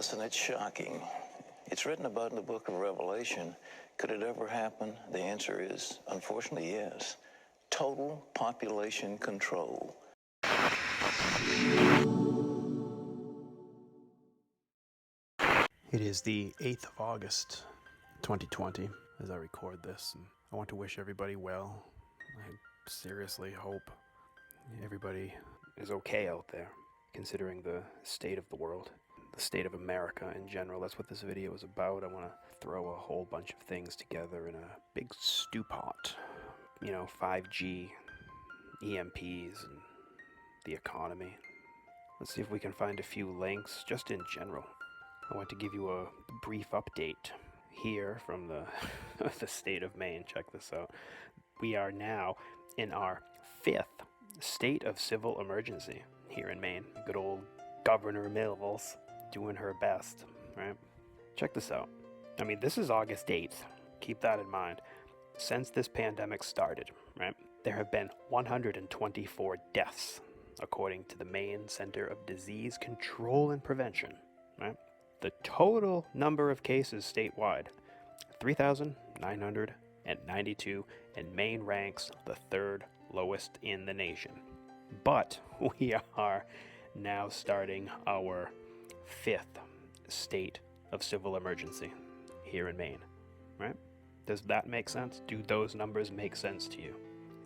Listen, it's shocking. It's written about in the book of Revelation. Could it ever happen? The answer is, unfortunately, yes. Total population control. It is the 8th of August, 2020, as I record this, and I want to wish everybody well. I seriously hope everybody is okay out there, considering the state of the world, the state of America in general. That's what this video is about. I want to throw a whole bunch of things together in a big stew pot. 5G, EMPs, and the economy. Let's see if we can find a few links, just in general. I want to give you a brief update here from the the state of Maine. Check this out. We are now in our 5th state of civil emergency here in Maine. Good old Governor Mills doing her best, right? Check this out. I mean, this is August 8th. Keep that in mind. Since this pandemic started, right, there have been 124 deaths, according to the Maine Center of Disease Control and Prevention, right? The total number of cases statewide, 3,992, and Maine ranks the 3rd lowest in the nation. But we are now starting our 5th state of civil emergency here in Maine, right? Does that make sense? Do those numbers make sense to you?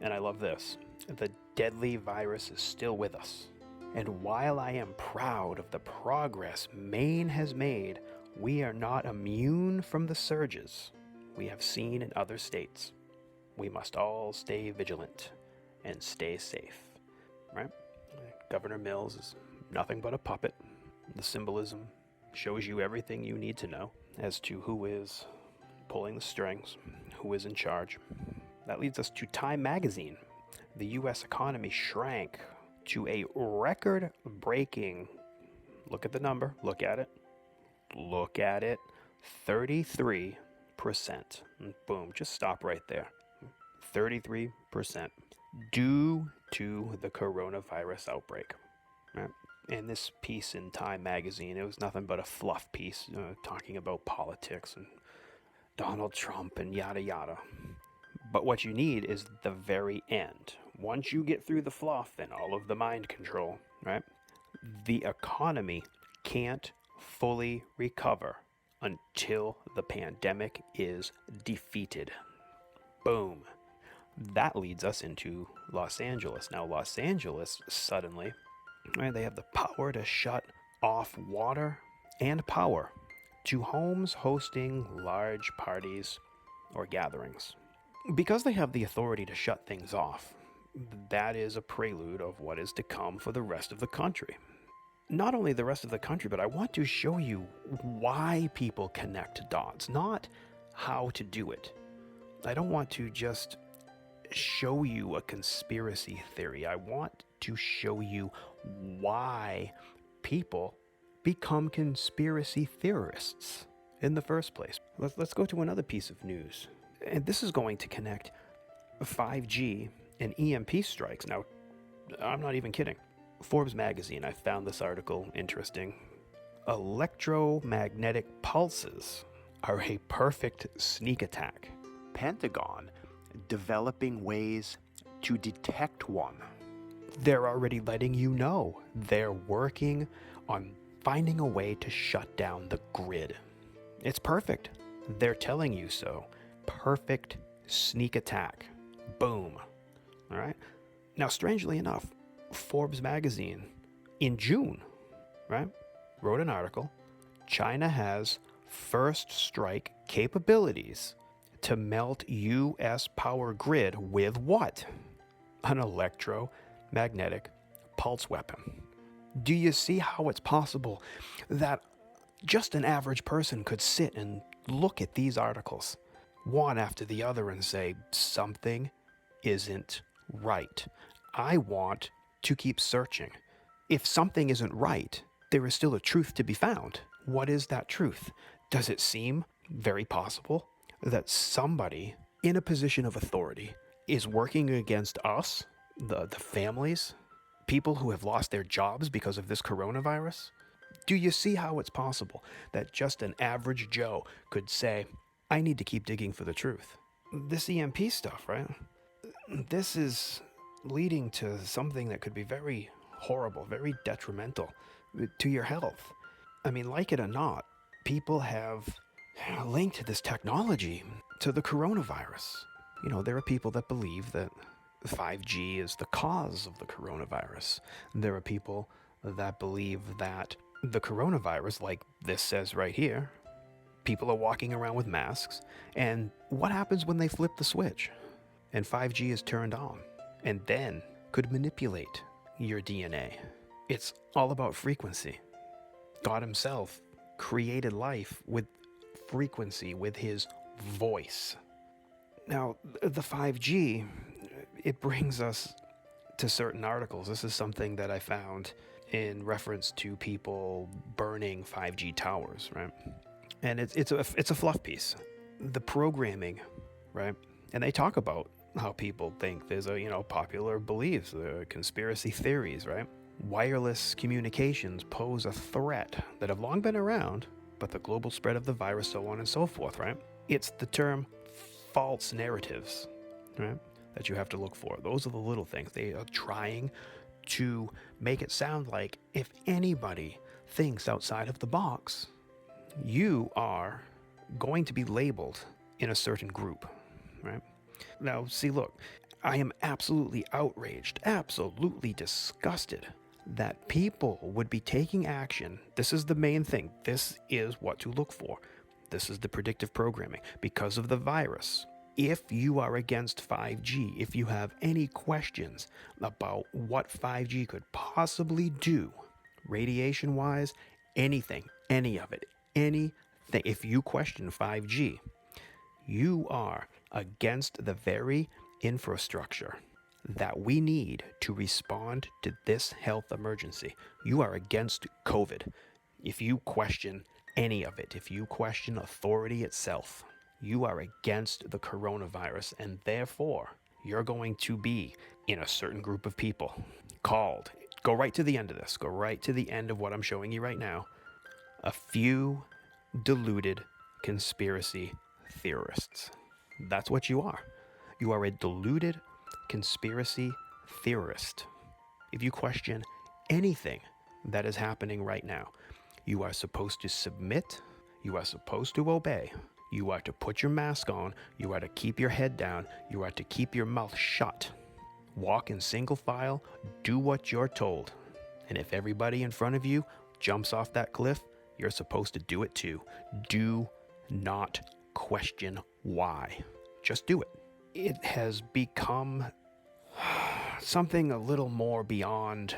And I love this. The deadly virus is still with us. And while I am proud of the progress Maine has made, we are not immune from the surges we have seen in other states. We must all stay vigilant and stay safe, right? Governor Mills is nothing but a puppet. The symbolism shows you everything you need to know as to who is pulling the strings, who is in charge. That leads us to Time Magazine. The U.S. economy shrank to a record-breaking, look at the number, look at it, 33%. And boom, just stop right there. 33% due to the coronavirus outbreak. Right? And this piece in Time Magazine, it was nothing but a fluff piece talking about politics and Donald Trump and yada yada. But what you need is the very end. Once you get through the fluff and all of the mind control, right? The economy can't fully recover until the pandemic is defeated. Boom. That leads us into Los Angeles. Now, Los Angeles suddenly, right, they have the power to shut off water and power to homes hosting large parties or gatherings. Because they have the authority to shut things off, that is a prelude of what is to come for the rest of the country. Not only the rest of the country, but I want to show you why people connect dots, not how to do it. I don't want to just show you a conspiracy theory. I want to show you why people become conspiracy theorists in the first place. Let's go to another piece of news. And this is going to connect 5G and EMP strikes. Now, I'm not even kidding. Forbes Magazine, I found this article interesting. Electromagnetic pulses are a perfect sneak attack. Pentagon developing ways to detect one. They're already letting you know. They're working on finding a way to shut down the grid. It's perfect. They're telling you so. Perfect sneak attack. Boom. All right. Now, strangely enough, Forbes Magazine in June, right, wrote an article. China has first strike capabilities to melt U.S. power grid with what? An electromagnetic pulse weapon. Do you see how it's possible that just an average person could sit and look at these articles, one after the other, and say, something isn't right. I want to keep searching. If something isn't right, there is still a truth to be found. What is that truth? Does it seem very possible that somebody in a position of authority is working against us, the families, people who have lost their jobs because of this coronavirus? Do you see how it's possible that just an average Joe could say, I need to keep digging for the truth? This EMP stuff, right? This is leading to something that could be very horrible, very detrimental to your health. I mean, like it or not, people have linked this technology to the coronavirus. You know, there are people that believe that 5G is the cause of the coronavirus. There are people that believe that the coronavirus, like this says right here, people are walking around with masks, and what happens when they flip the switch and 5G is turned on and then could manipulate your DNA? It's all about frequency. God himself created life with frequency, with his voice. Now, the 5G, it brings us to certain articles. This is something that I found in reference to people burning 5G towers, right? And it's a fluff piece. The programming, right? And they talk about how people think there's popular beliefs, conspiracy theories, right? Wireless communications pose a threat that have long been around, but the global spread of the virus, so on and so forth, right? It's the term false narratives, right, that you have to look for. Those are the little things. They are trying to make it sound like if anybody thinks outside of the box, you are going to be labeled in a certain group, right? Now, see, look, I am absolutely outraged, absolutely disgusted that people would be taking action. This is the main thing. This is what to look for. This is the predictive programming. Because of the virus, if you are against 5G, if you have any questions about what 5G could possibly do, radiation-wise, anything, any of it, anything, if you question 5G, you are against the very infrastructure that we need to respond to this health emergency. You are against COVID. If you question any of it, if you question authority itself, you are against the coronavirus, and therefore you're going to be in a certain group of people called, go right to the end of this, go right to the end of what I'm showing you right now, a few deluded conspiracy theorists. That's what you are. You are a deluded conspiracy theorist. If you question anything that is happening right now, you are supposed to submit, you are supposed to obey, you are to put your mask on, you are to keep your head down, you are to keep your mouth shut, walk in single file, do what you're told. And if everybody in front of you jumps off that cliff, you're supposed to do it too. Do not question why. Just do it. It has become something a little more beyond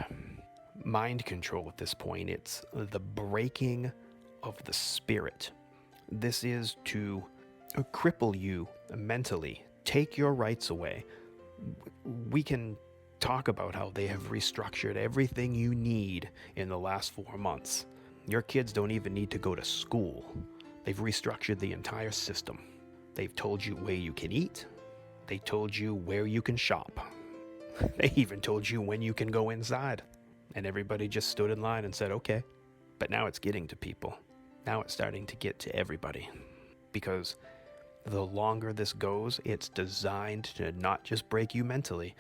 mind control at this point. It's the breaking of the spirit. This is to cripple you mentally, take your rights away. We can talk about how they have restructured everything you need in the last 4 months. Your kids don't even need to go to school. They've restructured the entire system. They've told you where you can eat. They told you where you can shop. They even told you when you can go inside. And everybody just stood in line and said, okay. But now it's getting to people. Now it's starting to get to everybody. Because the longer this goes, it's designed to not just break you mentally,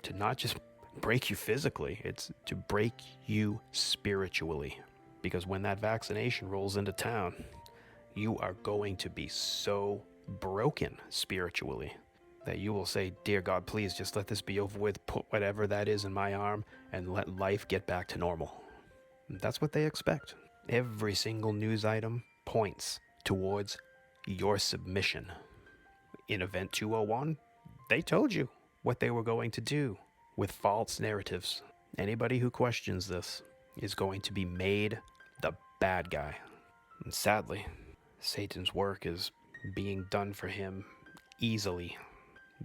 to not just break you physically, it's to break you spiritually. Because when that vaccination rolls into town, you are going to be so broken spiritually that you will say, dear God, please just let this be over with, put whatever that is in my arm, and let life get back to normal. That's what they expect. Every single news item points towards your submission. In Event 201, they told you what they were going to do with false narratives. Anybody who questions this is going to be made the bad guy. And sadly, Satan's work is being done for him easily,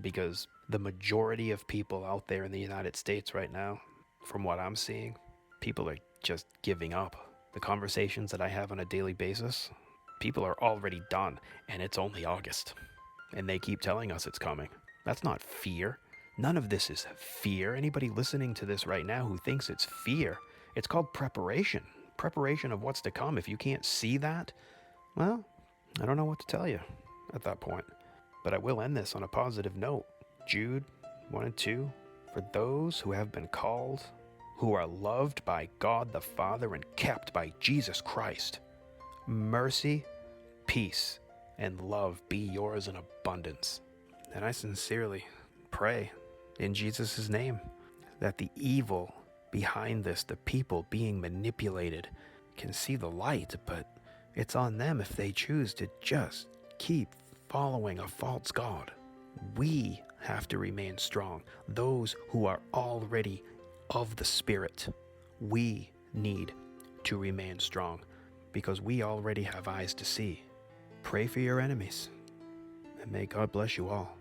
because the majority of people out there in the United States right now, from what I'm seeing, people are just giving up. The conversations that I have on a daily basis, people are already done, and it's only August. And they keep telling us it's coming. That's not fear. None of this is fear. Anybody listening to this right now who thinks it's fear, it's called preparation. preparation of what's to come, if you can't see that, well, I don't know what to tell you at that point. But I will end this on a positive note. Jude 1 and 2, for those who have been called, who are loved by God the Father and kept by Jesus Christ, mercy, peace, and love be yours in abundance. And I sincerely pray in Jesus' name that the evil behind this, the people being manipulated, can see the light, but it's on them if they choose to just keep following a false god. We have to remain strong. Those who are already of the Spirit, we need to remain strong because we already have eyes to see. Pray for your enemies, and may God bless you all.